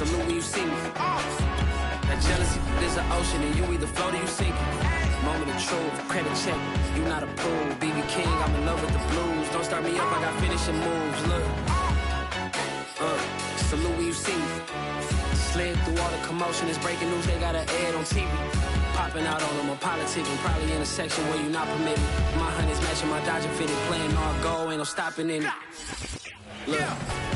salute when you see me. That jealousy is an ocean, and you either float or you sink it. Moment of truth, credit check, you not approved. BB King, I'm in love with the blues. Don't start me up, I got finishing moves. Look, salute when you see me. Slid through all the commotion, it's breaking news, they got an ad on TV. Popping out on them, I'm politicking, probably in a section where you not permitted. My honey's matching my Dodger fitted, playing all goal, ain't no stopping in it. Look,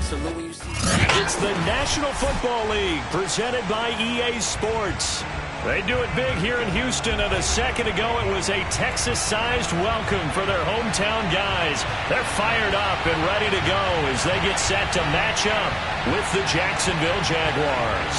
salute when you see me. It's the National Football League, presented by EA Sports. They do it big here in Houston, and a second ago it was a Texas-sized welcome for their hometown guys. They're fired up and ready to go as they get set to match up with the Jacksonville Jaguars.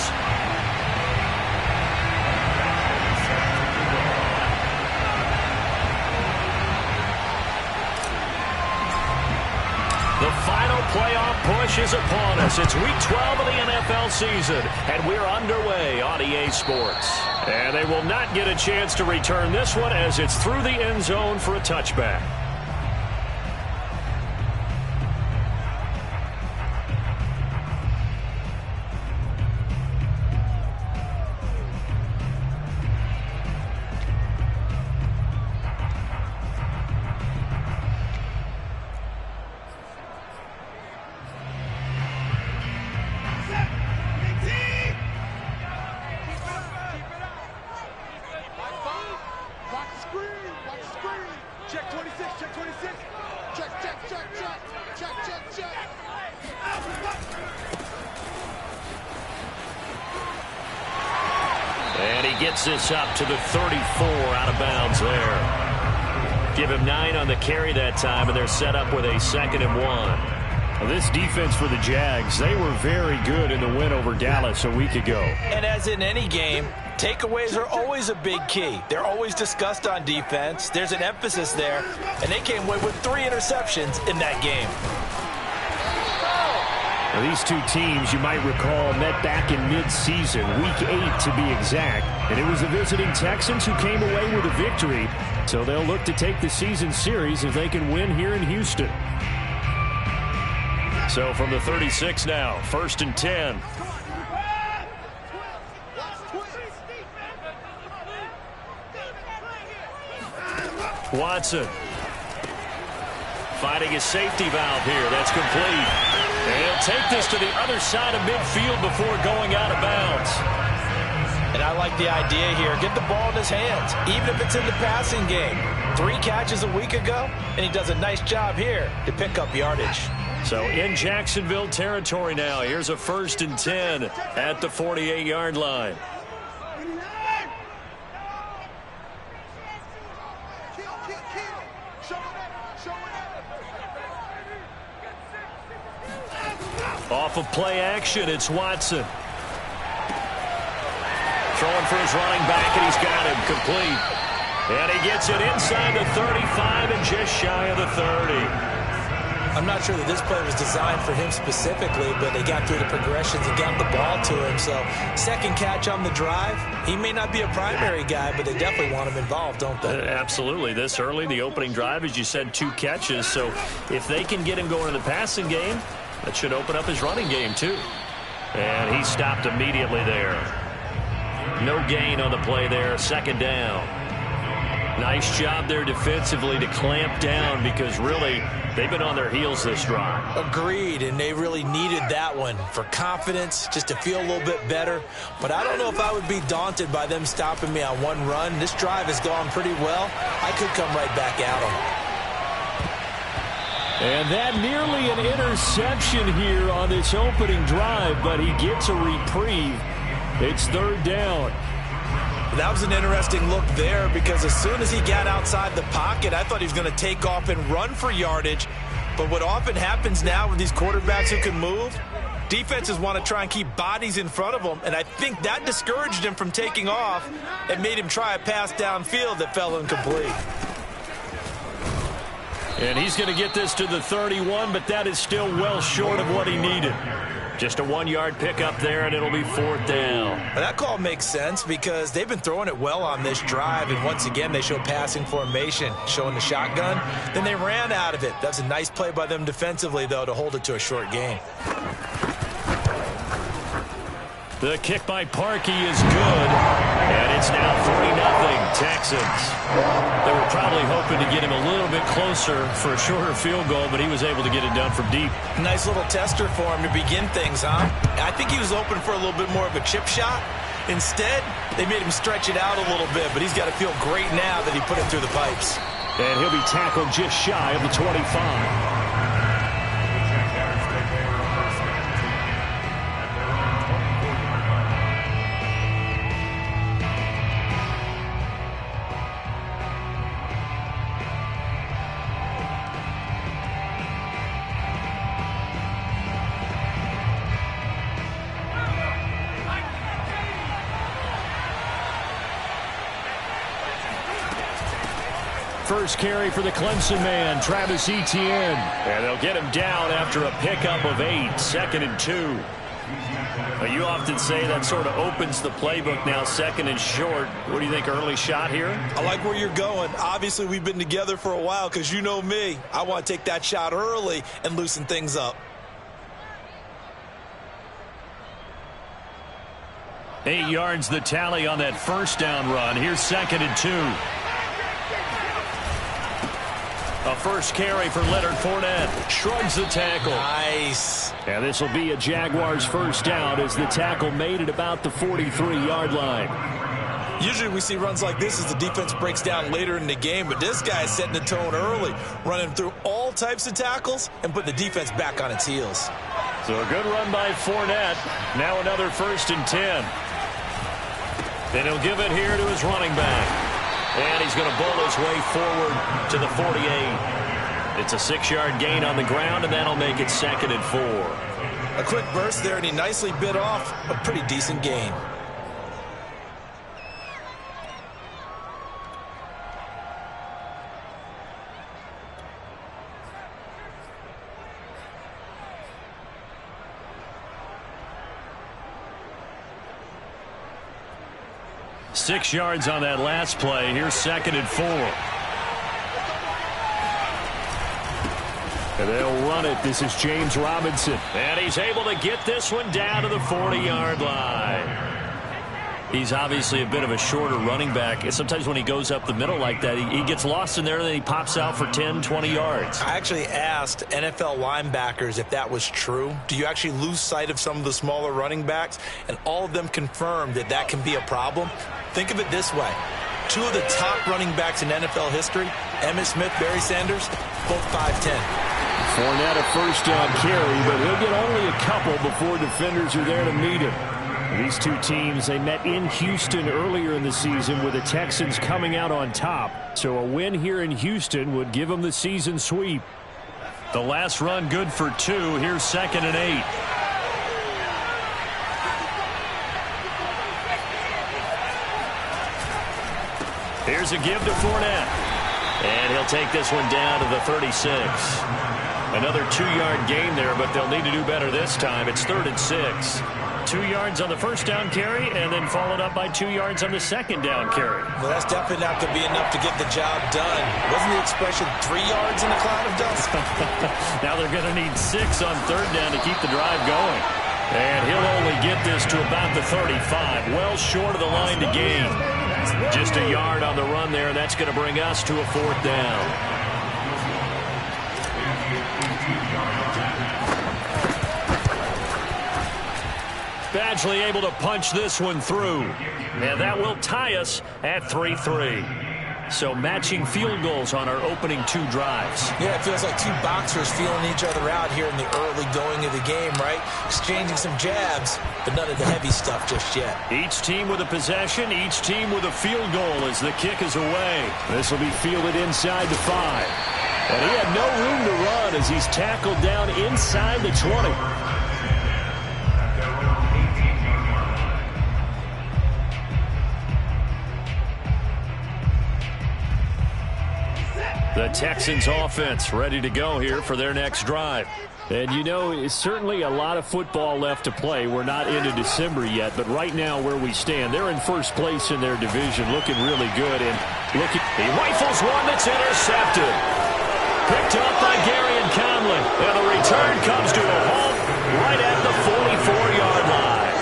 The final playoff push is upon us. It's Week 12 of the NFL season, and we're underway on EA Sports. And they will not get a chance to return this one as it's through the end zone for a touchback. And he gets this up to the 34 out of bounds there. Give him 9 on the carry that time, and they're set up with a 2nd and 1. Well, this defense for the Jags, they were very good in the win over Dallas a week ago. And as in any game, takeaways are always a big key. They're always discussed on defense. There's an emphasis there, and they came away with 3 interceptions in that game. Now, these two teams, you might recall, met back in mid-season, Week 8 to be exact. And it was the visiting Texans who came away with a victory. So they'll look to take the season series if they can win here in Houston. So from the 36 now, 1st and 10. Watson finding his safety valve here. That's complete. And he'll take this to the other side of midfield before going out of bounds. And I like the idea here. Get the ball in his hands, even if it's in the passing game. 3 catches a week ago, and he does a nice job here to pick up yardage. So in Jacksonville territory now, here's a 1st and 10 at the 48-yard line. Off of play action, it's Watson. Throwing for his running back, and he's got him complete. And he gets it inside the 35 and just shy of the 30. I'm not sure that this play was designed for him specifically, but they got through the progressions and got the ball to him. So, second catch on the drive. He may not be a primary guy, but they definitely want him involved, don't they? Absolutely. This early, the opening drive, as you said, 2 catches. So, if they can get him going in the passing game, that should open up his running game, too. And he stopped immediately there. No gain on the play there. 2nd down. Nice job there defensively to clamp down because really they've been on their heels this drive. Agreed, and they really needed that one for confidence, just to feel a little bit better. But I don't know if I would be daunted by them stopping me on one run. This drive has gone pretty well. I could come right back at them. And that nearly an interception here on this opening drive, but he gets a reprieve. It's 3rd down. That was an interesting look there because as soon as he got outside the pocket, I thought he was going to take off and run for yardage. But what often happens now with these quarterbacks who can move, defenses want to try and keep bodies in front of them, and I think that discouraged him from taking off and made him try a pass downfield that fell incomplete. And he's going to get this to the 31, but that is still well short of what he needed. Just a 1-yard pickup there, and it'll be 4th down. Well, that call makes sense because they've been throwing it well on this drive, and once again they show passing formation, showing the shotgun. Then they ran out of it. That's a nice play by them defensively, though, to hold it to a short gain. The kick by Parkey is good, and it's now 3-0 Texans. They were probably hoping to get him a little bit closer for a shorter field goal, but he was able to get it done from deep. Nice little tester for him to begin things, huh? I think he was open for a little bit more of a chip shot. Instead, they made him stretch it out a little bit, but he's got to feel great now that he put it through the pipes. And he'll be tackled just shy of the 25. First carry for the Clemson man, Travis Etienne. And they'll get him down after a pickup of 8, 2nd and 2. Well, you often say that sort of opens the playbook now, 2nd and short. What do you think, early shot here? I like where you're going. Obviously, we've been together for a while because you know me. I want to take that shot early and loosen things up. 8 yards the tally on that first down run. Here's 2nd and 2. A first carry for Leonard Fournette. Shrugs the tackle. Nice. And this will be a Jaguars first down as the tackle made at about the 43-yard line. Usually we see runs like this as the defense breaks down later in the game, but this guy is setting the tone early, running through all types of tackles and putting the defense back on its heels. So a good run by Fournette. Now another 1st and 10. And he'll give it here to his running back. And he's going to bowl his way forward to the 48. It's a 6-yard gain on the ground, and that'll make it 2nd and 4. A quick burst there, and he nicely bit off a pretty decent gain. Six yards on that last play. Here's 2nd and 4. And they'll run it. This is James Robinson. And he's able to get this one down to the 40-yard line. He's obviously a bit of a shorter running back. And sometimes when he goes up the middle like that, he gets lost in there, and then he pops out for 10, 20 yards. I actually asked NFL linebackers if that was true. Do you actually lose sight of some of the smaller running backs? And all of them confirmed that that can be a problem. Think of it this way. 2 of the top running backs in NFL history, Emmitt Smith, Barry Sanders, both 5'10". Fournette a first down carry, but he'll get only a couple before defenders are there to meet him. These two teams, they met in Houston earlier in the season with the Texans coming out on top. So a win here in Houston would give them the season sweep. The last run good for 2. Here's 2nd and 8. Here's a give to Fournette. And he'll take this one down to the 36. Another 2-yard gain there, but they'll need to do better this time. It's 3rd and 6. 2 yards on the first down carry, and then followed up by 2 yards on the second down carry. Well, that's definitely not going to be enough to get the job done. Wasn't the expression 3 yards in a cloud of dust? Now they're going to need 6 on 3rd down to keep the drive going. And he'll only get this to about the 35, well short of the line to gain. Just a yard on the run there, and that's going to bring us to a 4th down. Badgley able to punch this one through. And that will tie us at 3-3. So matching field goals on our opening 2 drives. Yeah, it feels like 2 boxers feeling each other out here in the early going of the game, right? Exchanging some jabs, but none of the heavy stuff just yet. Each team with a possession, each team with a field goal as the kick is away. This will be fielded inside the 5. And he had no room to run as he's tackled down inside the 20. The Texans offense ready to go here for their next drive. And you know, it's certainly a lot of football left to play. We're not into December yet, but right now where we stand, they're in first place in their division, looking really good. And he rifles one that's intercepted. Picked up by Gary and Conley. And the return comes to a halt right at the 44-yard line.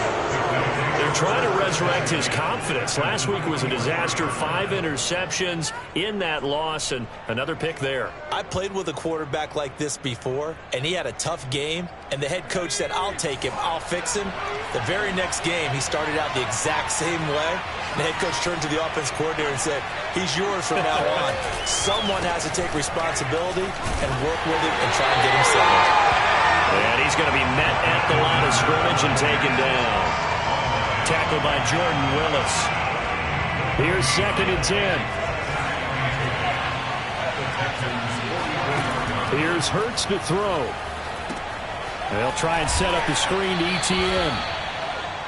trying to resurrect his confidence. Last week was a disaster. 5 interceptions in that loss, and another pick there. I played with a quarterback like this before, and he had a tough game, and the head coach said, I'll take him, I'll fix him. The very next game, he started out the exact same way. The head coach turned to the offense coordinator and said, he's yours from now on. Someone has to take responsibility and work with him and try and get him settled. And he's going to be met at the line of scrimmage and taken down. Tackled by Jordan Willis. Here's 2nd and 10. Here's Hurts to throw. They'll try and set up the screen to Etienne.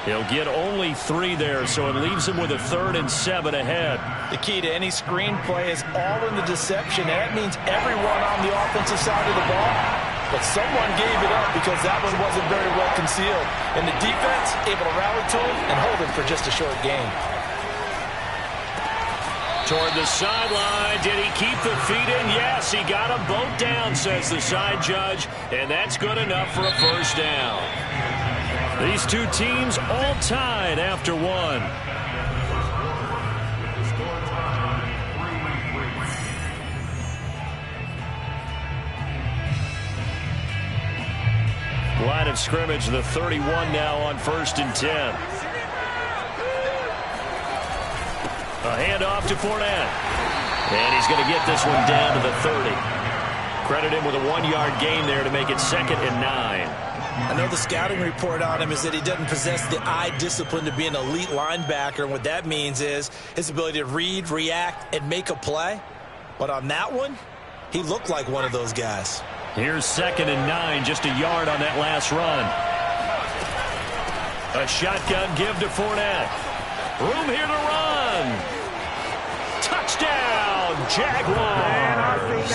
He'll get only 3 there, so it leaves him with a 3rd and 7 ahead. The key to any screen play is all in the deception. And that means everyone on the offensive side of the ball. But someone gave it up because that one wasn't very well concealed. And the defense able to rally to him and hold him for just a short gain. Toward the sideline. Did he keep the feet in? Yes, he got them both down, says the side judge. And that's good enough for a 1st down. These two teams all tied after 1. Line of scrimmage, the 31 now on 1st and 10. A handoff to Fournette. And he's going to get this one down to the 30. Credit him with a 1-yard gain there to make it 2nd and 9. I know the scouting report on him is that he doesn't possess the eye discipline to be an elite linebacker. And what that means is his ability to read, react, and make a play. But on that one, he looked like one of those guys. Here's 2nd and 9, just a yard on that last run. A shotgun give to Fournette. Room here to run. Touchdown, Jaguars.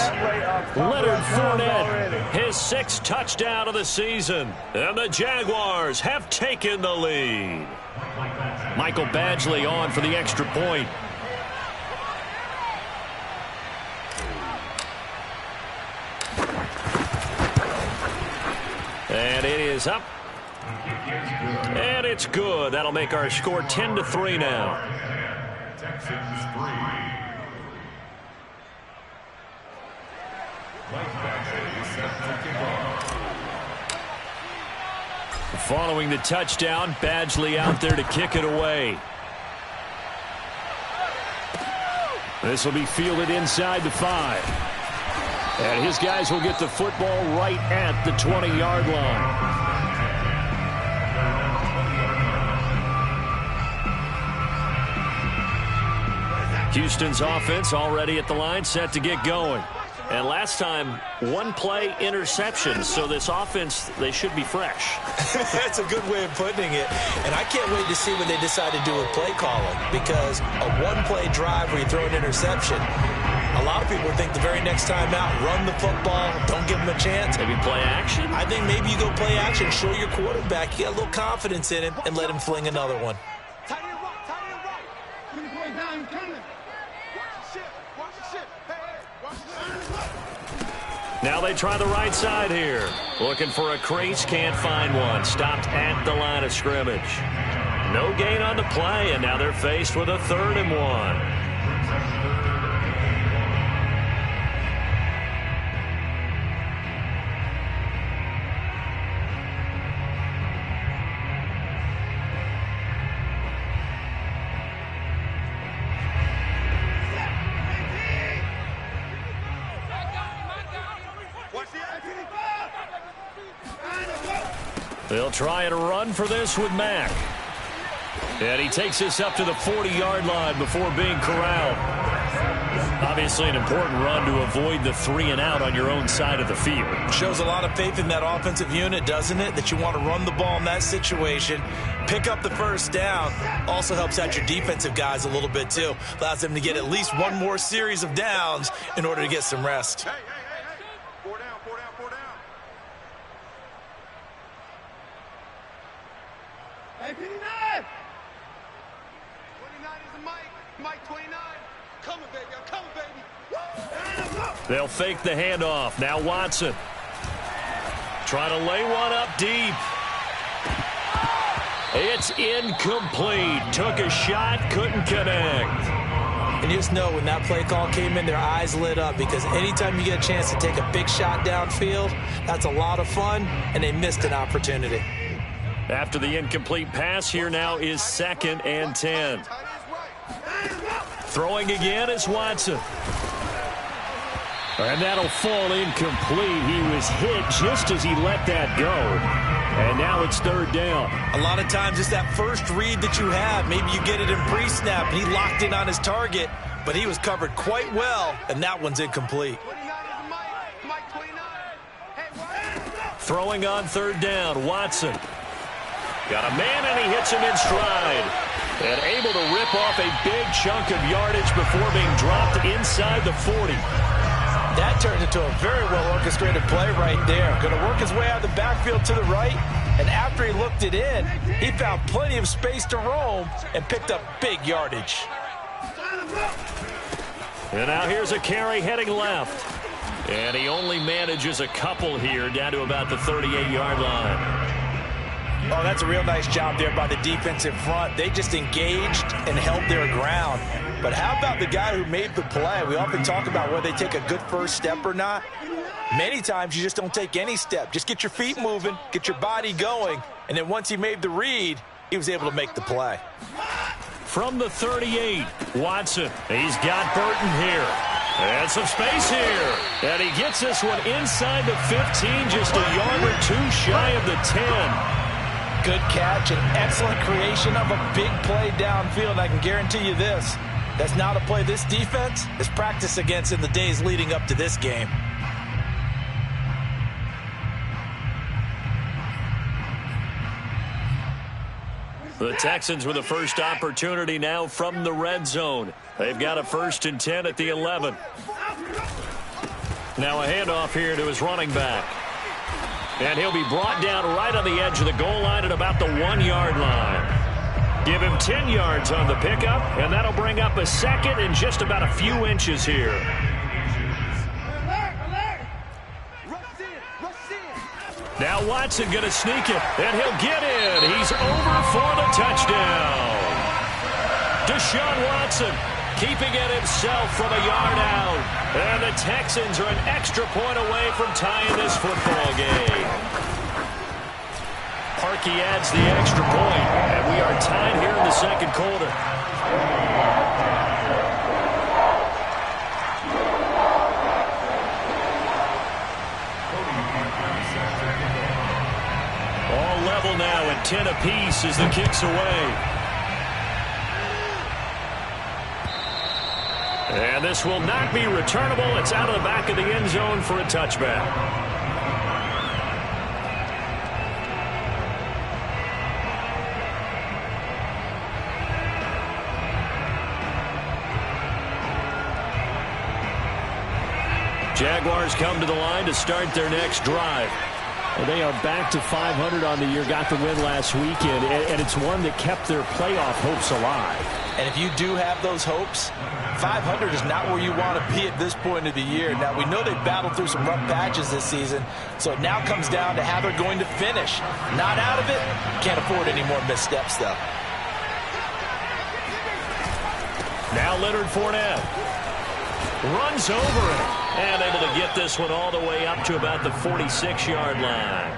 Leonard Fournette, his 6th touchdown of the season. And the Jaguars have taken the lead. Michael Badgley on for the extra point. And it is up. And it's good. That'll make our score 10-3 now. Following the touchdown, Badgley out there to kick it away. This will be fielded inside the 5. And his guys will get the football right at the 20-yard line. Houston's offense already at the line, set to get going. And last time, 1-play interception. So this offense, they should be fresh. That's a good way of putting it. And I can't wait to see what they decide to do with play calling. Because a 1-play drive where you throw an interception, a lot of people think the very next time out, run the football, don't give them a chance. Maybe play action? I think maybe you go play action, show your quarterback, you got a little confidence in him, and let him fling another one. Now they try the right side here. Looking for a crease, can't find one. Stopped at the line of scrimmage. No gain on the play, and now they're faced with a 3rd and 1. They'll try and run for this with Mack. And he takes this up to the 40-yard line before being corralled. Obviously an important run to avoid the 3-and-out on your own side of the field. Shows a lot of faith in that offensive unit, doesn't it? That you want to run the ball in that situation. Pick up the 1st down. Also helps out your defensive guys a little bit, too. Allows them to get at least one more series of downs in order to get some rest. Hey, 59! 29 is a Mike. Mike 29. Coming, baby. I'm coming, baby. They'll fake the handoff. Now Watson. Trying to lay one up deep. It's incomplete. Took a shot, couldn't connect. And you just know when that play call came in, their eyes lit up, because anytime you get a chance to take a big shot downfield, that's a lot of fun, and they missed an opportunity. After the incomplete pass, here now is 2nd and 10. Throwing again is Watson. And that'll fall incomplete. He was hit just as he let that go. And now it's 3rd down. A lot of times it's that first read that you have. Maybe you get it in pre-snap, and he locked in on his target, but he was covered quite well, and that one's incomplete. Throwing on 3rd down, Watson. Got a man, and he hits him in stride. And able to rip off a big chunk of yardage before being dropped inside the 40. That turned into a very well-orchestrated play right there. Going to work his way out of the backfield to the right, and after he looked it in, he found plenty of space to roam and picked up big yardage. And now here's a carry heading left. And he only manages a couple here down to about the 38-yard line. Oh, that's a real nice job there by the defensive front. They just engaged and held their ground. But how about the guy who made the play? We often talk about whether they take a good first step or not. Many times you just don't take any step. Just get your feet moving, get your body going, and then once he made the read, he was able to make the play. From the 38, Watson. He's got Burton here. And some space here. And he gets this one inside the 15, just a yard or two shy of the 10. Good catch and excellent creation of a big play downfield. I can guarantee you this. That's not a play this defense is practiced against in the days leading up to this game. The Texans with the first opportunity now from the red zone. They've got a 1st and 10 at the 11. Now a handoff here to his running back. And he'll be brought down right on the edge of the goal line at about the 1-yard line. Give him 10 yards on the pickup, and that'll bring up a 2nd and just about a few inches here. Now Watson going to sneak it, and he'll get in. He's over for the touchdown. Deshaun Watson keeping it himself from a yard out. And the Texans are an extra point away from tying this football game. Parkey adds the extra point, and we are tied here in the 2nd quarter. All level now at 10 apiece as the kick's away. And this will not be returnable. It's out of the back of the end zone for a touchback. Jaguars come to the line to start their next drive. And they are back to 500 on the year, got the win last weekend, and it's one that kept their playoff hopes alive. And if you do have those hopes, 500 is not where you want to be at this point of the year. Now, we know they've battled through some rough patches this season, so it now comes down to how they're going to finish. Not out of it, can't afford any more missteps, though. Now Leonard Fournette runs over it and able to get this one all the way up to about the 46-yard line.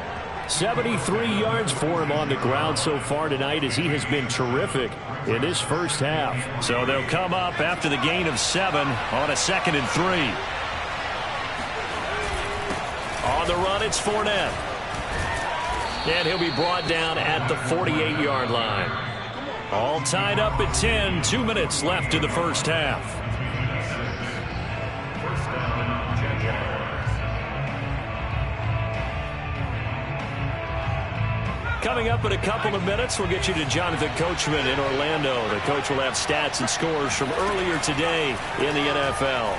73 yards for him on the ground so far tonight, as he has been terrific in this first half. So they'll come up after the gain of 7 on a 2nd and 3. On the run, it's Fournette. And he'll be brought down at the 48-yard line. All tied up at 10, 2 minutes left in the first half. Coming up in a couple of minutes, we'll get you to Jonathan Coachman in Orlando. The coach will have stats and scores from earlier today in the NFL.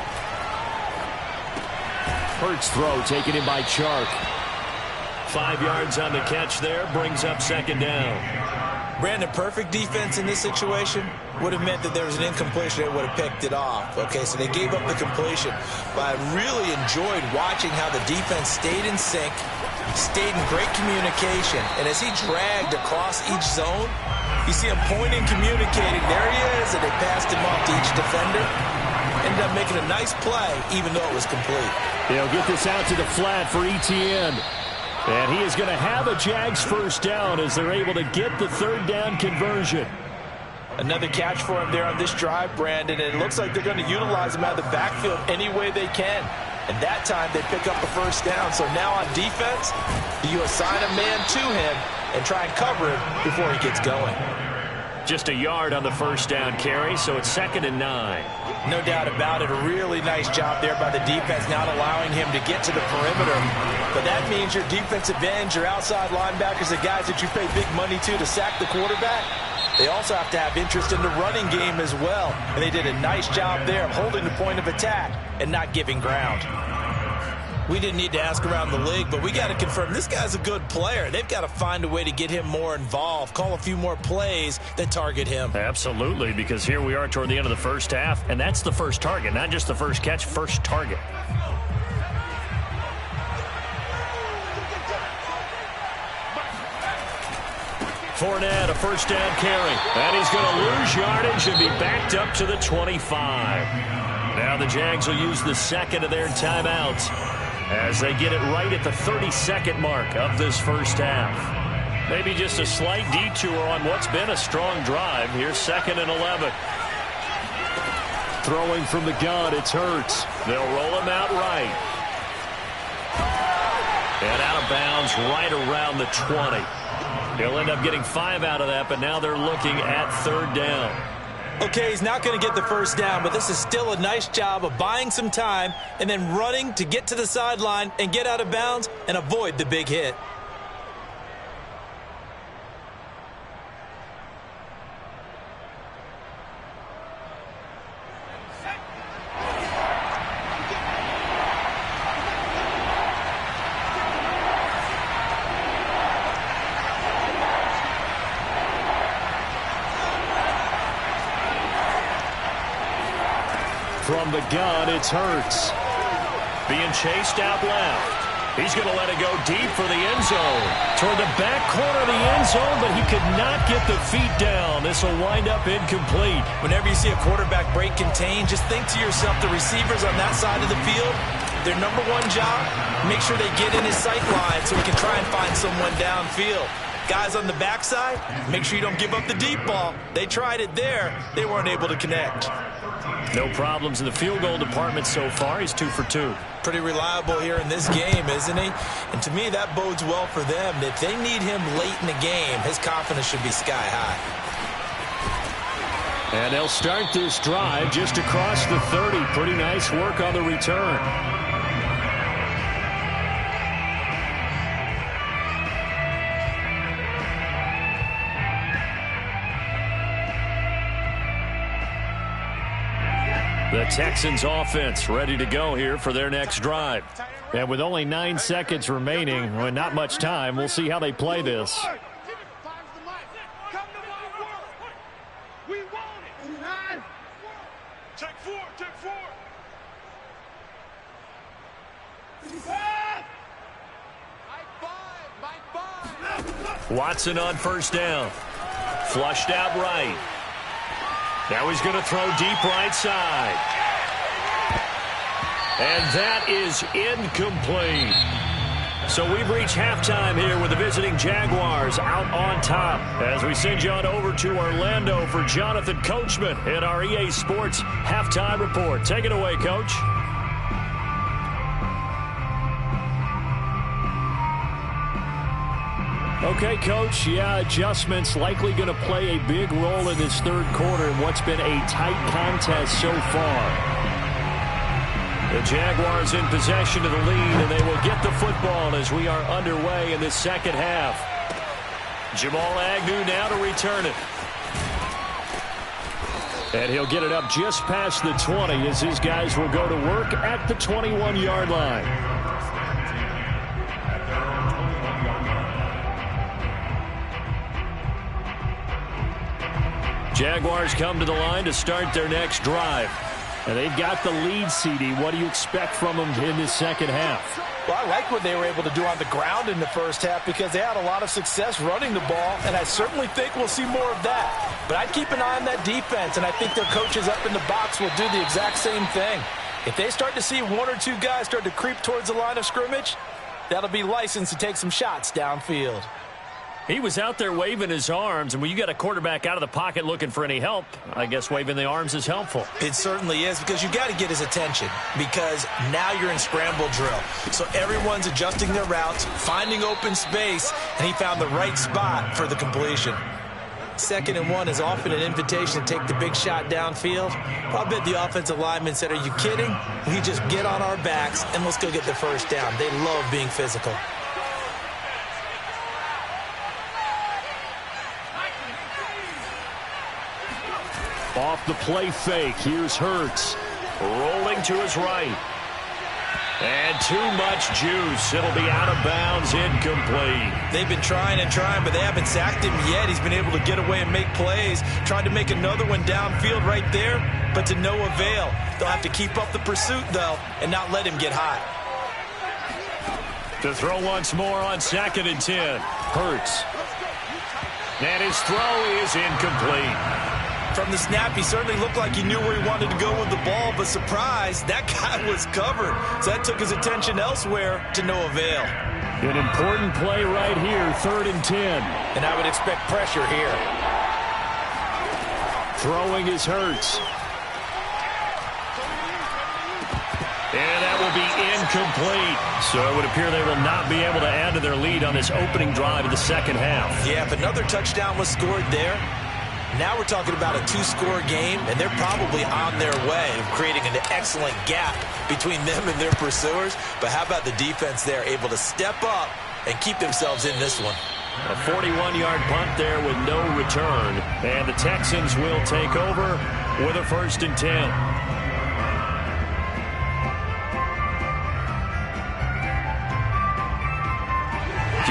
Hurts throw taken in by Chark. 5 yards on the catch there, brings up 2nd down. Brandon, perfect defense in this situation would have meant that there was an incompletion. They would have picked it off. Okay, so they gave up the completion. But I really enjoyed watching how the defense stayed in sync, stayed in great communication. And as he dragged across each zone, you see him pointing, communicating. There he is, and they passed him off to each defender. Ended up making a nice play, even though it was complete. They'll get this out to the flat for Etienne. And he is going to have a Jags first down as they're able to get the third down conversion. Another catch for him there on this drive, Brandon. And it looks like they're going to utilize him out of the backfield any way they can. And that time they pick up the first down. So now on defense, do you assign a man to him and try and cover him before he gets going? Just a yard on the first down carry, so it's 2nd and 9. No doubt about it. A really nice job there by the defense, not allowing him to get to the perimeter. But that means your defensive ends, your outside linebackers, the guys that you pay big money to sack the quarterback, they also have to have interest in the running game as well. And they did a nice job there of holding the point of attack and not giving ground. We didn't need to ask around the league, but we got to confirm this guy's a good player. They've got to find a way to get him more involved, call a few more plays that target him. Absolutely, because here we are toward the end of the first half, and that's the first target, not just the first catch, first target. Fournette, a first down carry, and he's going to lose yardage and be backed up to the 25. Now the Jags will use the second of their timeouts as they get it right at the 32nd mark of this first half. Maybe just a slight detour on what's been a strong drive. Here's 2nd and 11. Throwing from the gun, it's Hurts. They'll roll him out right. And out of bounds right around the 20. He'll end up getting 5 out of that, but now they're looking at third down. Okay, he's not going to get the first down, but this is still a nice job of buying some time and then running to get to the sideline and get out of bounds and avoid the big hit. From the gun, it's Hurts. Being chased out left. He's going to let it go deep for the end zone. Toward the back corner of the end zone, but he could not get the feet down. This will wind up incomplete. Whenever you see a quarterback break contain, just think to yourself, the receivers on that side of the field, their number one job, make sure they get in his sight line so he can try and find someone downfield. Guys on the backside, make sure you don't give up the deep ball. They tried it there. They weren't able to connect. No problems in the field goal department so far. He's 2 for 2. Pretty reliable here in this game, isn't he? And to me, that bodes well for them. If they need him late in the game, his confidence should be sky high. And they'll start this drive just across the 30. Pretty nice work on the return. The Texans offense ready to go here for their next drive. And with only 9 seconds remaining, and not much time, we'll see how they play this. Watson on first down. Flushed out right. Now he's going to throw deep right side. And that is incomplete. So we've reached halftime here with the visiting Jaguars out on top. As we send you on over to Orlando for Jonathan Coachman in our EA Sports Halftime Report. Take it away, Coach. Okay, Coach, adjustments likely going to play a big role in this third quarter in what's been a tight contest so far. The Jaguars in possession of the lead, and they will get the football as we are underway in the second half. Jamal Agnew now to return it. And he'll get it up just past the 20 as his guys will go to work at the 21-yard line. Jaguars come to the line to start their next drive. And they've got the lead, CD. What do you expect from them in this second half? Well, I like what they were able to do on the ground in the first half because they had a lot of success running the ball, and I certainly think we'll see more of that. But I'd keep an eye on that defense, and I think their coaches up in the box will do the exact same thing. If they start to see one or two guys start to creep towards the line of scrimmage, that'll be licensed to take some shots downfield. He was out there waving his arms, and when you got a quarterback out of the pocket looking for any help, I guess waving the arms is helpful. It certainly is, because you got to get his attention, because now you're in scramble drill. So everyone's adjusting their routes, finding open space, and he found the right spot for the completion. 2nd and 1 is often an invitation to take the big shot downfield. I bet the offensive lineman said, "Are you kidding? We just get on our backs and let's go get the first down." They love being physical. Off the play fake, here's Hurts. Rolling to his right. And too much juice. It'll be out of bounds, incomplete. They've been trying and trying, but they haven't sacked him yet. He's been able to get away and make plays. Tried to make another one downfield right there, but to no avail. They'll have to keep up the pursuit, though, and not let him get hot. To throw once more on 2nd and 10. Hurts. And his throw is incomplete. From the snap, he certainly looked like he knew where he wanted to go with the ball, but surprise, that guy was covered. So that took his attention elsewhere to no avail. An important play right here, 3rd and 10. And I would expect pressure here. Throwing is Hurts. And that will be incomplete. So it would appear they will not be able to add to their lead on this opening drive of the second half. Yeah, if another touchdown was scored there, now we're talking about a 2-score game, and they're probably on their way of creating an excellent gap between them and their pursuers. But how about the defense there, able to step up and keep themselves in this one? A 41-yard punt there with no return. And the Texans will take over with a 1st and 10.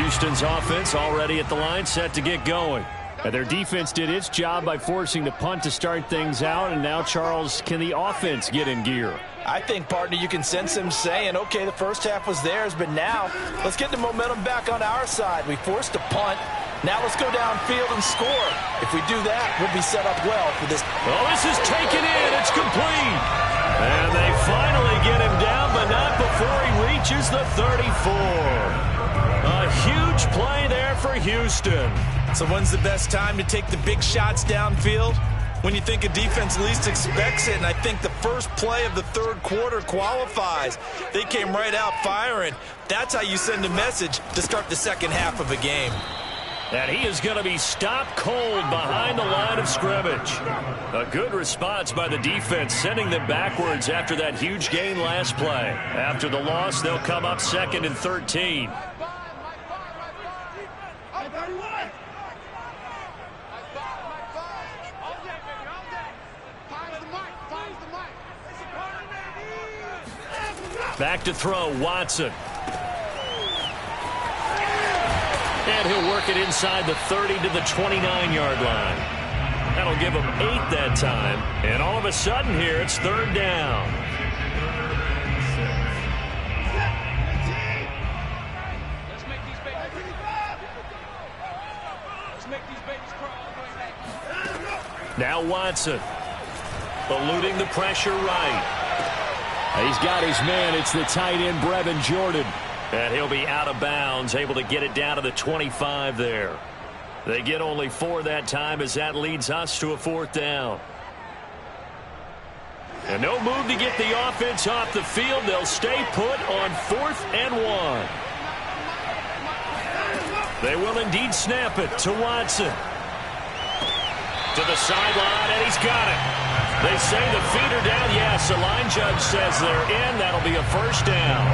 Houston's offense already at the line, set to get going. And their defense did its job by forcing the punt to start things out. And now, Charles, can the offense get in gear? I think, partner, you can sense them saying, okay, the first half was theirs, but now let's get the momentum back on our side. We forced a punt. Now let's go downfield and score. If we do that, we'll be set up well for this. Oh, this is taken in. It's complete. And they finally get him down, but not before he reaches the 34. A huge play there for Houston. So when's the best time to take the big shots downfield? When you think a defense least expects it, and I think the first play of the 3rd quarter qualifies. They came right out firing. That's how you send a message to start the second half of a game. And he is going to be stopped cold behind the line of scrimmage. A good response by the defense, sending them backwards after that huge gain last play. After the loss, they'll come up 2nd and 13. Back to throw, Watson. And he'll work it inside the 30 to the 29-yard line. That'll give him 8 that time. And all of a sudden here, it's 3rd down. Now Watson. Eluding the pressure right. He's got his man. It's the tight end, Brevin Jordan. And he'll be out of bounds, able to get it down to the 25 there. They get only 4 that time as that leads us to a 4th down. And no move to get the offense off the field. They'll stay put on 4th and 1. They will indeed snap it to Watson. To the sideline, and he's got it. They say the feet are down. Yes, the line judge says they're in. That'll be a 1st down.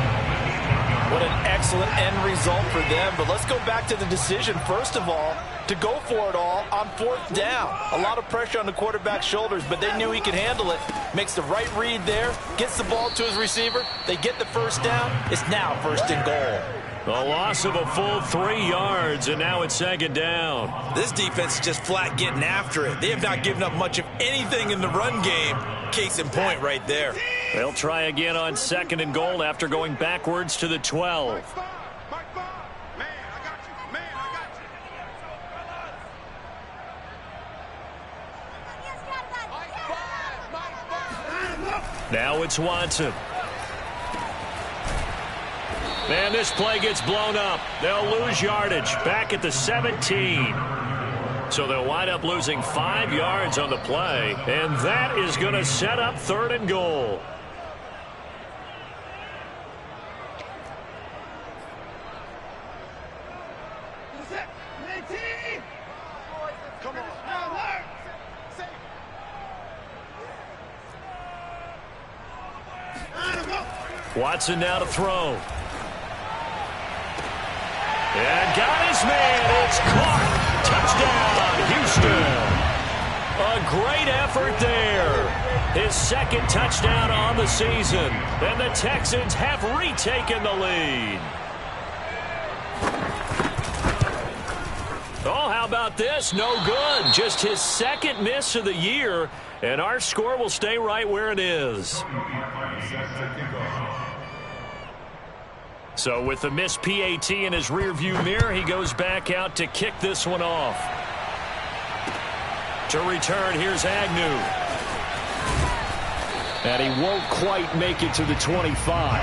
What an excellent end result for them. But let's go back to the decision, first of all, to go for it all on 4th down. A lot of pressure on the quarterback's shoulders, but they knew he could handle it. Makes the right read there, gets the ball to his receiver. They get the 1st down. It's now 1st and goal. A loss of a full 3 yards, and now it's second down. This defense is just flat getting after it. They have not given up much of anything in the run game. Case in point right there. They'll try again on 2nd and goal after going backwards to the 12. Now it's Watson. And this play gets blown up. They'll lose yardage back at the 17. So they'll wind up losing 5 yards on the play. And that is going to set up 3rd and goal. Watson now to throw. And got his man. It's caught. Touchdown, Houston. A great effort there. His 2nd touchdown on the season. And the Texans have retaken the lead. Oh, how about this? No good. Just his 2nd miss of the year. And our score will stay right where it is. So with the missed PAT in his rearview mirror, he goes back out to kick this one off. To return, here's Agnew. And he won't quite make it to the 25.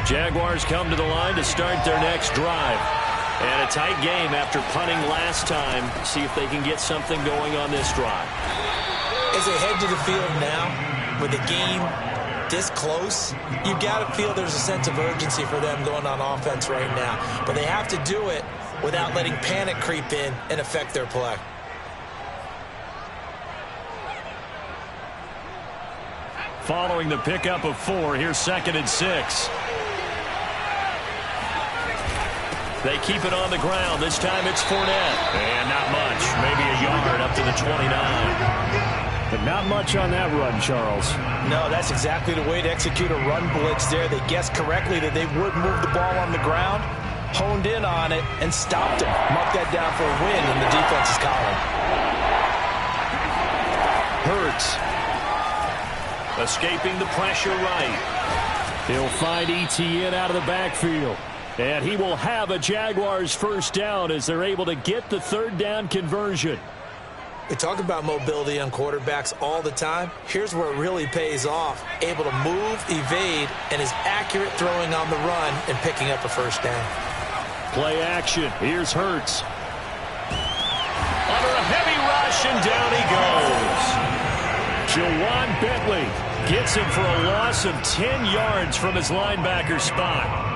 Jaguars come to the line to start their next drive. And a tight game after punting last time. See if they can get something going on this drive. As they head to the field now, with the game this close, you've got to feel there's a sense of urgency for them going on offense right now. But they have to do it without letting panic creep in and affect their play. Following the pickup of 4, here's 2nd and 6. They keep it on the ground. This time it's Fournette. And not much. Maybe a yard up to the 29. But not much on that run, Charles. No, that's exactly the way to execute a run blitz there. They guessed correctly that they would move the ball on the ground, honed in on it, and stopped him. Mark that down for a win in the defense's column. Hurts. Escaping the pressure right. He'll find ETN out of the backfield. And he will have a Jaguars 1st down as they're able to get the 3rd down conversion. We talk about mobility on quarterbacks all the time. Here's where it really pays off. Able to move, evade, and is accurate throwing on the run and picking up a 1st down. Play action. Here's Hurts. Under a heavy rush, and down he goes. Jawan Bentley gets him for a loss of 10 yards from his linebacker spot.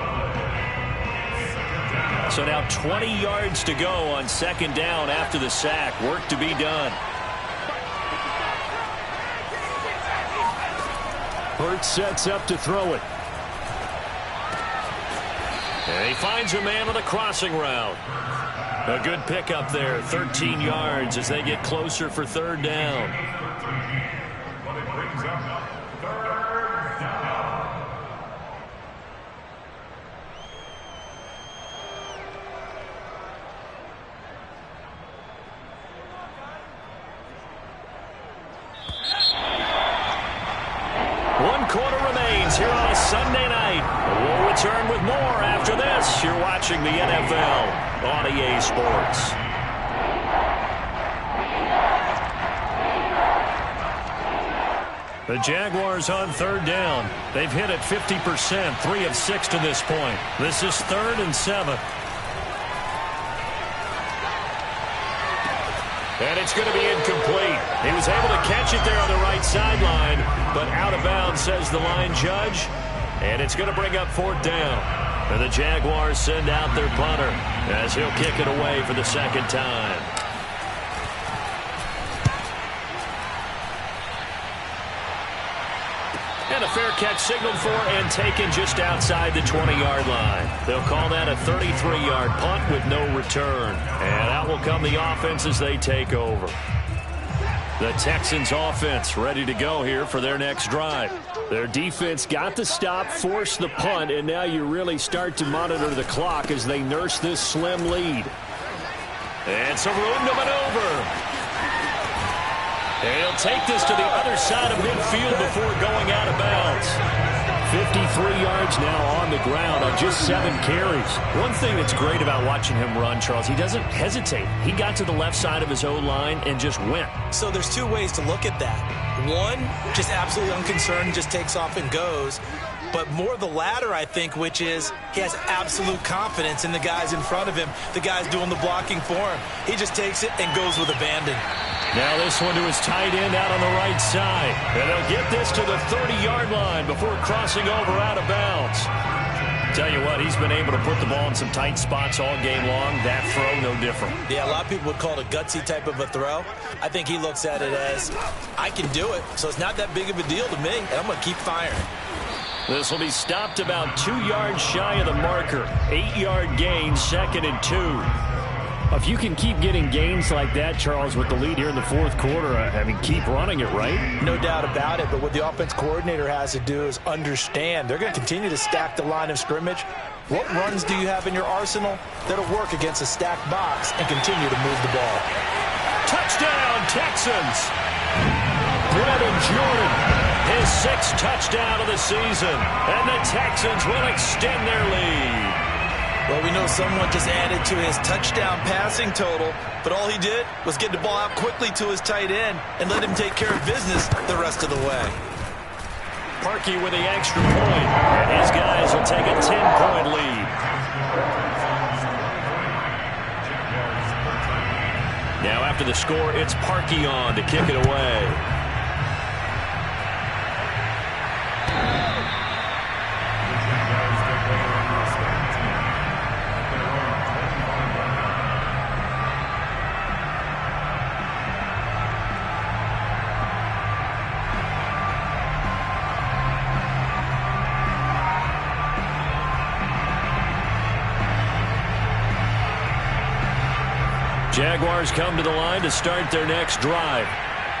So now 20 yards to go on 2nd down after the sack. Work to be done. Hurts sets up to throw it. And he finds a man on the crossing route. A good pickup there. 13 yards as they get closer for 3rd down. Here on a Sunday night. We'll return with more after this. You're watching the NFL on EA Sports. The Jaguars on 3rd down. They've hit it 50%, 3 of 6 to this point. This is 3rd and 7. And it's going to be incomplete. He was able to catch it there on the right sideline, but out of bounds, says the line judge. And it's going to bring up 4th down. And the Jaguars send out their punter as he'll kick it away for the 2nd time. And a fair catch signaled for and taken just outside the 20-yard line. They'll call that a 33-yard punt with no return. And out will come the offense as they take over. The Texans offense ready to go here for their next drive. Their defense got the stop, forced the punt, and now you really start to monitor the clock as they nurse this slim lead. And some room to maneuver. And he'll take this to the other side of midfield before going out of bounds. 53 yards now on the ground on just 7 carries. One thing that's great about watching him run, Charles, he doesn't hesitate. He got to the left side of his O-line and just went. So there's two ways to look at that. One, just absolutely unconcerned, just takes off and goes. But more the latter, I think, which is he has absolute confidence in the guys in front of him, the guys doing the blocking for him. He just takes it and goes with abandon. Now this one to his tight end out on the right side. And they'll get this to the 30-yard line before crossing over out of bounds. Tell you what, he's been able to put the ball in some tight spots all game long. That throw, no different. Yeah, a lot of people would call it a gutsy type of a throw. I think he looks at it as, I can do it, so it's not that big of a deal to me, and I'm going to keep firing. This will be stopped about 2 yards shy of the marker. 8-yard gain, 2nd and 2. If you can keep getting gains like that, Charles, with the lead here in the fourth quarter, I mean, keep running it, right? No doubt about it, but what the offense coordinator has to do is understand they're going to continue to stack the line of scrimmage. What runs do you have in your arsenal that'll work against a stacked box and continue to move the ball? Touchdown, Texans! Brandon Jordan, his 6th touchdown of the season, and the Texans will extend their lead. Well, we know someone just added to his touchdown passing total, but all he did was get the ball out quickly to his tight end and let him take care of business the rest of the way. Parkey with the extra point, and his guys will take a 10-point lead. Now after the score, it's Parkey on to kick it away. Jaguars come to the line to start their next drive.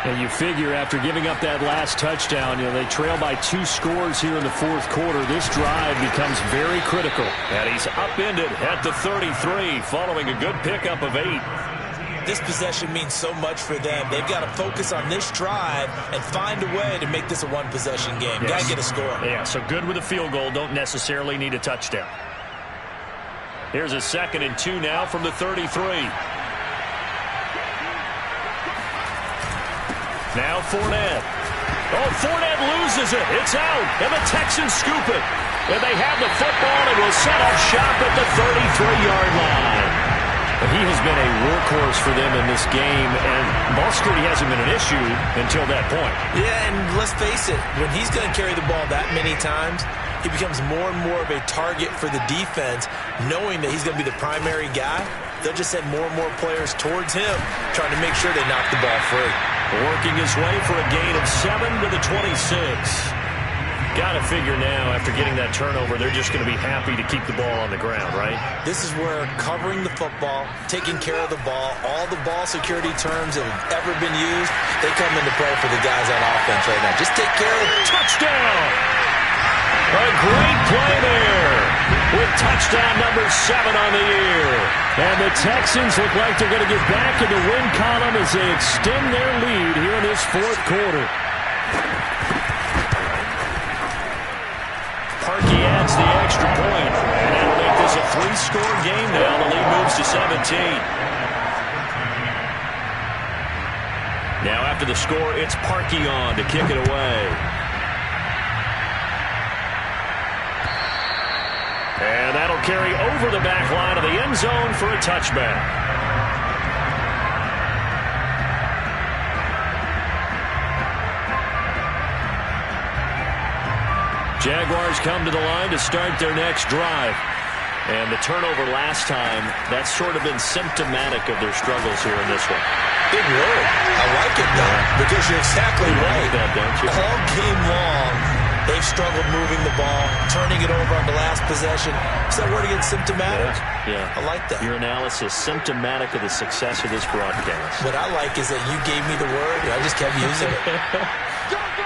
And you figure after giving up that last touchdown, they trail by 2 scores here in the fourth quarter. This drive becomes very critical. And he's upended at the 33 following a good pickup of 8. This possession means so much for them. They've got to focus on this drive and find a way to make this a one-possession game. Got to get a score. Yeah, so good with a field goal. Don't necessarily need a touchdown. Here's a 2nd and 2 now from the 33. Now Fournette. Oh, Fournette loses it. It's out, and the Texans scoop it. And they have the football and will set up shop at the 33-yard line. But he has been a workhorse for them in this game, and ball security hasn't been an issue until that point. Yeah, and let's face it, when he's going to carry the ball that many times, he becomes more and more of a target for the defense, knowing that he's going to be the primary guy. They'll just send more and more players towards him, trying to make sure they knock the ball free. Working his way for a gain of 7 to the 26. Got to figure now, after getting that turnover, they're just going to be happy to keep the ball on the ground, right? This is where covering the football, taking care of the ball, all the ball security terms that have ever been used, they come into play for the guys on offense right now. Just take care of it. Touchdown! A great play there with touchdown number 7 on the year. And the Texans look like they're going to get back in the win column as they extend their lead here in this fourth quarter. Parkey adds the extra point, and that'll make this a 3-score game now. The lead moves to 17. Now after the score, it's Parkey on to kick it away. And that'll carry over the back line of the end zone for a touchback. Jaguars come to the line to start their next drive. And the turnover last time, that's sort of been symptomatic of their struggles here in this one. Big word. I like it, though, because you're exactly right. Like that, don't you? All game long, they've struggled moving the ball, turning it over on the last possession. Is that word again, symptomatic? Yeah. I like that. Your analysis, symptomatic of the success of this broadcast. What I like is that you gave me the word, and I just kept using it.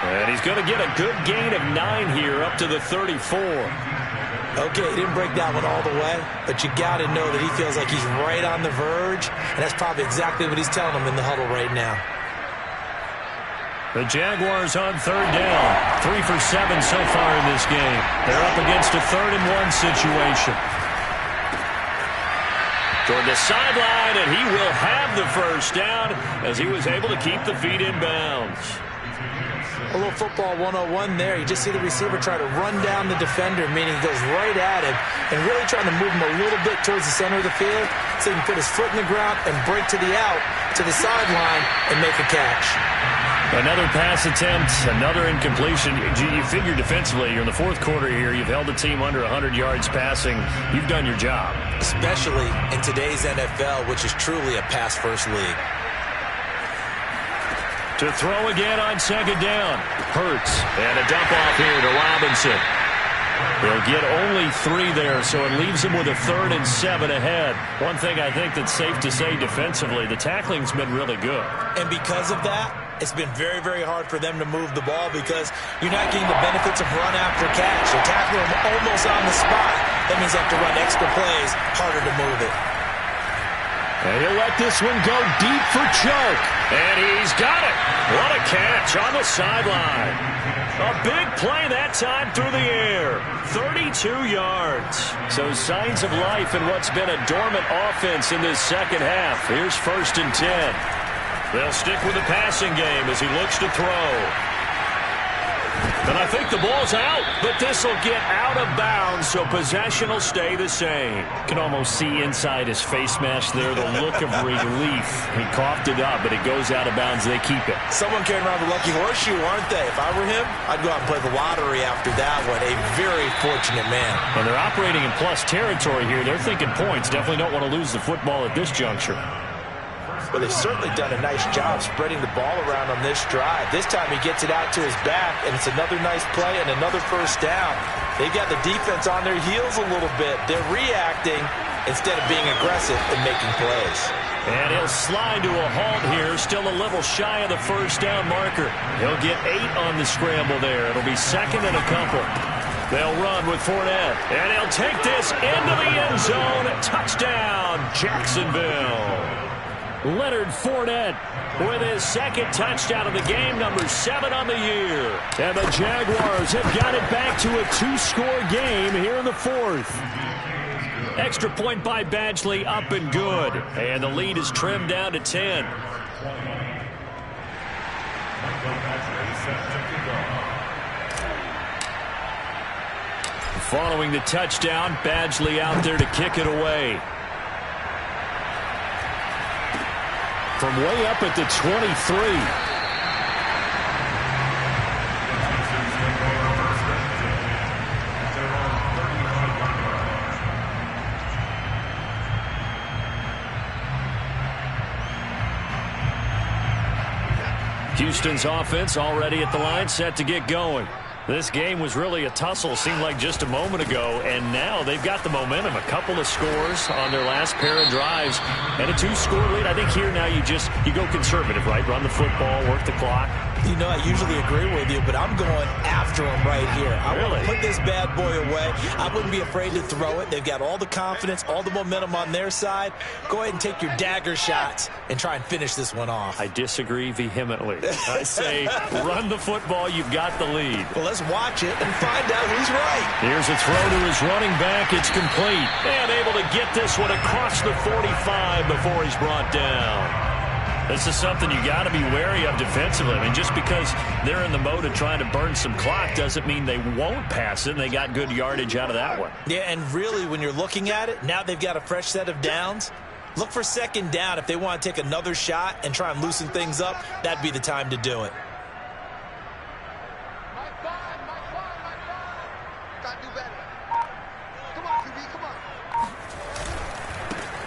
And he's going to get a good gain of 9 here up to the 34. Okay, he didn't break that one all the way, but you got to know that he feels like he's right on the verge, and that's probably exactly what he's telling him in the huddle right now. The Jaguars on 3rd down. 3 for 7 so far in this game. They're up against a 3rd-and-1 situation. Toward the sideline, and he will have the first down as he was able to keep the feet in bounds. A little football 101 there. You just see the receiver try to run down the defender, meaning he goes right at him and really trying to move him a little bit towards the center of the field so he can put his foot in the ground and break to the out, to the sideline, and make a catch. Another pass attempt, another incompletion. You figure defensively, you're in the 4th quarter here. You've held the team under 100 yards passing. You've done your job. Especially in today's NFL, which is truly a pass-first league. To throw again on 2nd down. Hurts. And a dump off here to Robinson. They'll get only 3 there, so it leaves them with a 3rd and 7 ahead. One thing I think that's safe to say defensively, the tackling's been really good. And because of that, it's been very, very hard for them to move the ball because you're not getting the benefits of run after catch. They're tackling them almost on the spot. That means they have to run extra plays, harder to move it. And he'll let this one go deep for choke. And he's got it. What a catch on the sideline. A big play that time through the air. 32 yards. So signs of life in what's been a dormant offense in this second half. Here's 1st and 10. They'll stick with the passing game as he looks to throw. And I think the ball's out, but this will get out of bounds, so possession will stay the same. You can almost see inside his face mask there the look of relief. He coughed it up, but it goes out of bounds. They keep it. Someone carrying around the lucky horseshoe, aren't they? If I were him, I'd go out and play the lottery after that one. A very fortunate man. And they're operating in plus territory here. They're thinking points. Definitely don't want to lose the football at this juncture. Well, they've certainly done a nice job spreading the ball around on this drive. This time he gets it out to his back, and it's another nice play and another first down. They've got the defense on their heels a little bit. They're reacting instead of being aggressive and making plays. And he'll slide to a halt here, still a little shy of the first down marker. He'll get 8 on the scramble there. It'll be 2nd and a couple. They'll run with Fournette, and he'll take this into the end zone. Touchdown, Jacksonville. Leonard Fournette with his 2nd touchdown of the game, number 7 on the year. And the Jaguars have got it back to a 2-score game here in the 4th. Extra point by Badgley, up and good. And the lead is trimmed down to 10. Following the touchdown, Badgley out there to kick it away. From way up at the 23. Houston's offense already at the line, set to get going. This game was really a tussle, seemed like just a moment ago, and now they've got the momentum. A couple of scores on their last pair of drives, and a 2-score lead. I think here now you go conservative, right? Run the football, work the clock. You know, I usually agree with you, but I'm going after him right here. I want to put this bad boy away. I wouldn't be afraid to throw it. They've got all the confidence, all the momentum on their side. Go ahead and take your dagger shots and try and finish this one off. I disagree vehemently. I say run the football. You've got the lead. Well, let's watch it and find out who's right. Here's a throw to his running back. It's complete. And able to get this one across the 45 before he's brought down. This is something you got to be wary of defensively. I mean, just because they're in the mode of trying to burn some clock doesn't mean they won't pass it. And they got good yardage out of that one. Yeah, and really, when you're looking at it, now they've got a fresh set of downs. Look for 2nd down. If they want to take another shot and try and loosen things up, that'd be the time to do it.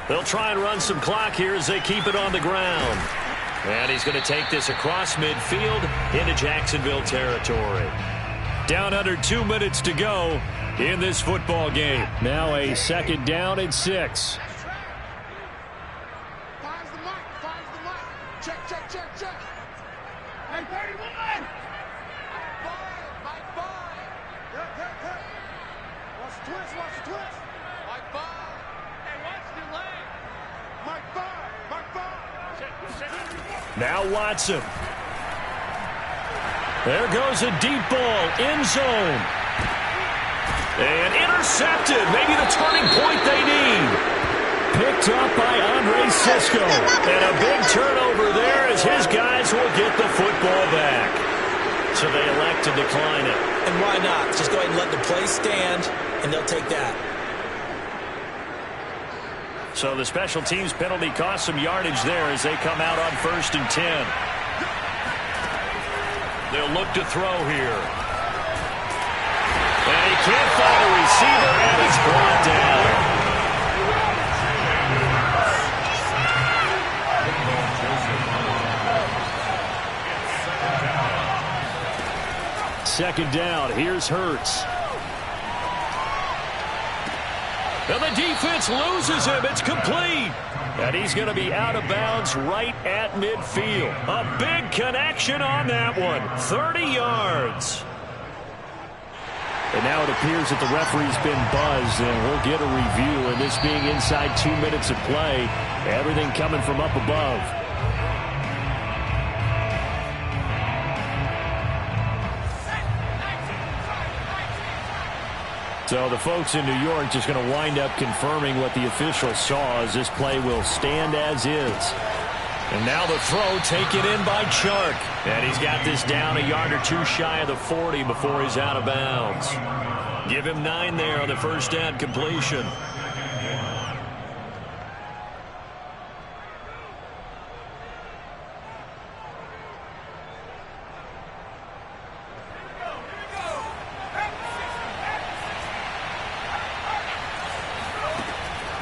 They'll try and run some clock here as they keep it on the ground. And he's going to take this across midfield into Jacksonville territory. Down under 2 minutes to go in this football game. Now a second down and 6. Fires the mic. Fires the mic. Check. Hey, 31. Mike 5. Cut. Watch the twist. Mike 5. Hey, watch the leg. Mike 5. Check. Now Watson. There goes a deep ball, end zone. And intercepted, maybe the turning point they need. Picked up by Andre Cisco. And a big turnover there as his guys will get the football back. So they elect to decline it. And why not? Just go ahead and let the play stand, and they'll take that. So the special teams penalty cost some yardage there as they come out on 1st and 10. They'll look to throw here. And he can't find a receiver, and it's brought down. Second down. Here's Hurts. And the defense loses him. It's complete. And he's going to be out of bounds right at midfield. A big connection on that one. 30 yards. And now it appears that the referee's been buzzed, and we'll get a review. And this being inside 2 minutes of play, everything coming from up above. So the folks in New York just going to wind up confirming what the official saw, as this play will stand as is. And now the throw taken in by Chark. And he's got this down a yard or two shy of the 40 before he's out of bounds. Give him 9 there on the first down completion.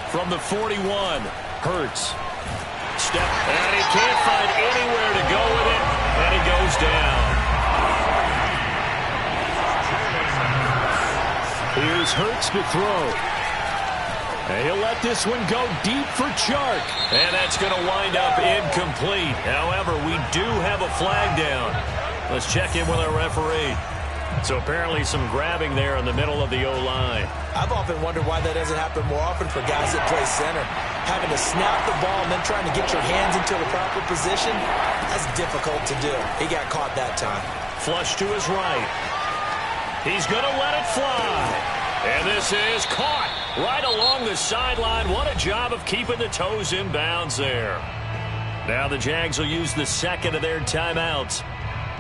From the 41, Hurts. Step, and he can't find anywhere to go with it, and he goes down. Here's Hurts to throw. And he'll let this one go deep for Chark. And that's going to wind up incomplete. However, we do have a flag down. Let's check in with our referee. So apparently some grabbing there in the middle of the O-line. I've often wondered why that doesn't happen more often for guys that play center. Having to snap the ball and then trying to get your hands into the proper position, that's difficult to do. He got caught that time. Flush to his right. He's going to let it fly. And this is caught right along the sideline. What a job of keeping the toes in bounds there. Now the Jags will use the second of their timeouts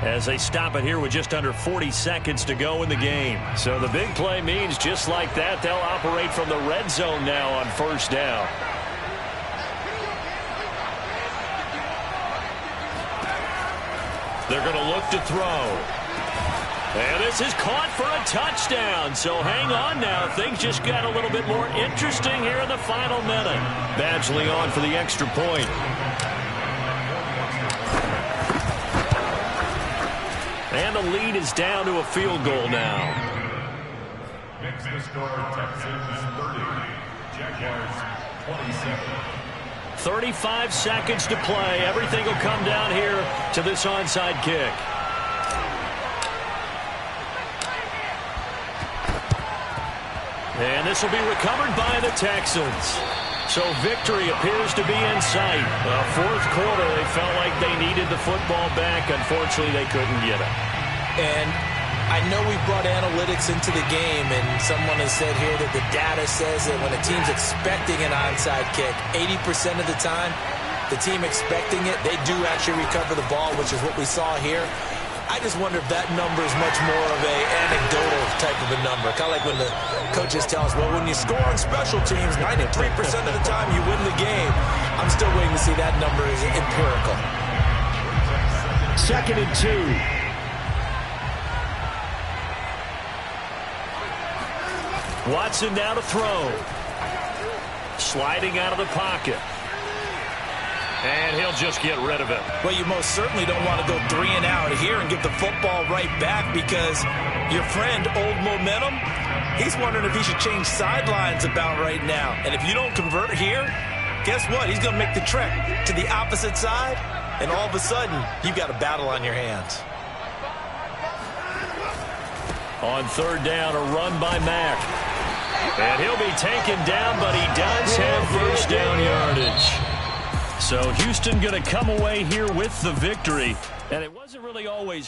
as they stop it here with just under 40 seconds to go in the game. So the big play means just like that, they'll operate from the red zone now on first down. They're going to look to throw. And this is caught for a touchdown. So hang on now. Things just got a little bit more interesting here in the final minute. Badgley on for the extra point. And the lead is down to a field goal now. Next to score, Texans 30, Jaguars 27. 35 seconds to play. Everything will come down here to this onside kick. And this will be recovered by the Texans. So victory appears to be in sight. Fourth quarter, they felt like they needed the football back. Unfortunately, they couldn't get it. And I know we brought analytics into the game, and someone has said here that the data says that when a team's expecting an onside kick, 80% of the time, the team expecting it, they do actually recover the ball, which is what we saw here. I just wonder if that number is much more of a anecdotal type of a number. Kind of like when the coaches tell us, well, when you score on special teams, 93% of the time you win the game. I'm still waiting to see that number is empirical. 2nd and 2. Watson now to throw. Sliding out of the pocket. And he'll just get rid of it. Well, you most certainly don't want to go 3 and out here and get the football right back, because your friend, Old Momentum, he's wondering if he should change sidelines about right now. And if you don't convert here, guess what? He's going to make the trek to the opposite side, and all of a sudden, you've got a battle on your hands. On 3rd down, a run by Mack. And he'll be taken down, but he does have first down yardage. So Houston going to come away here with the victory. And it wasn't really always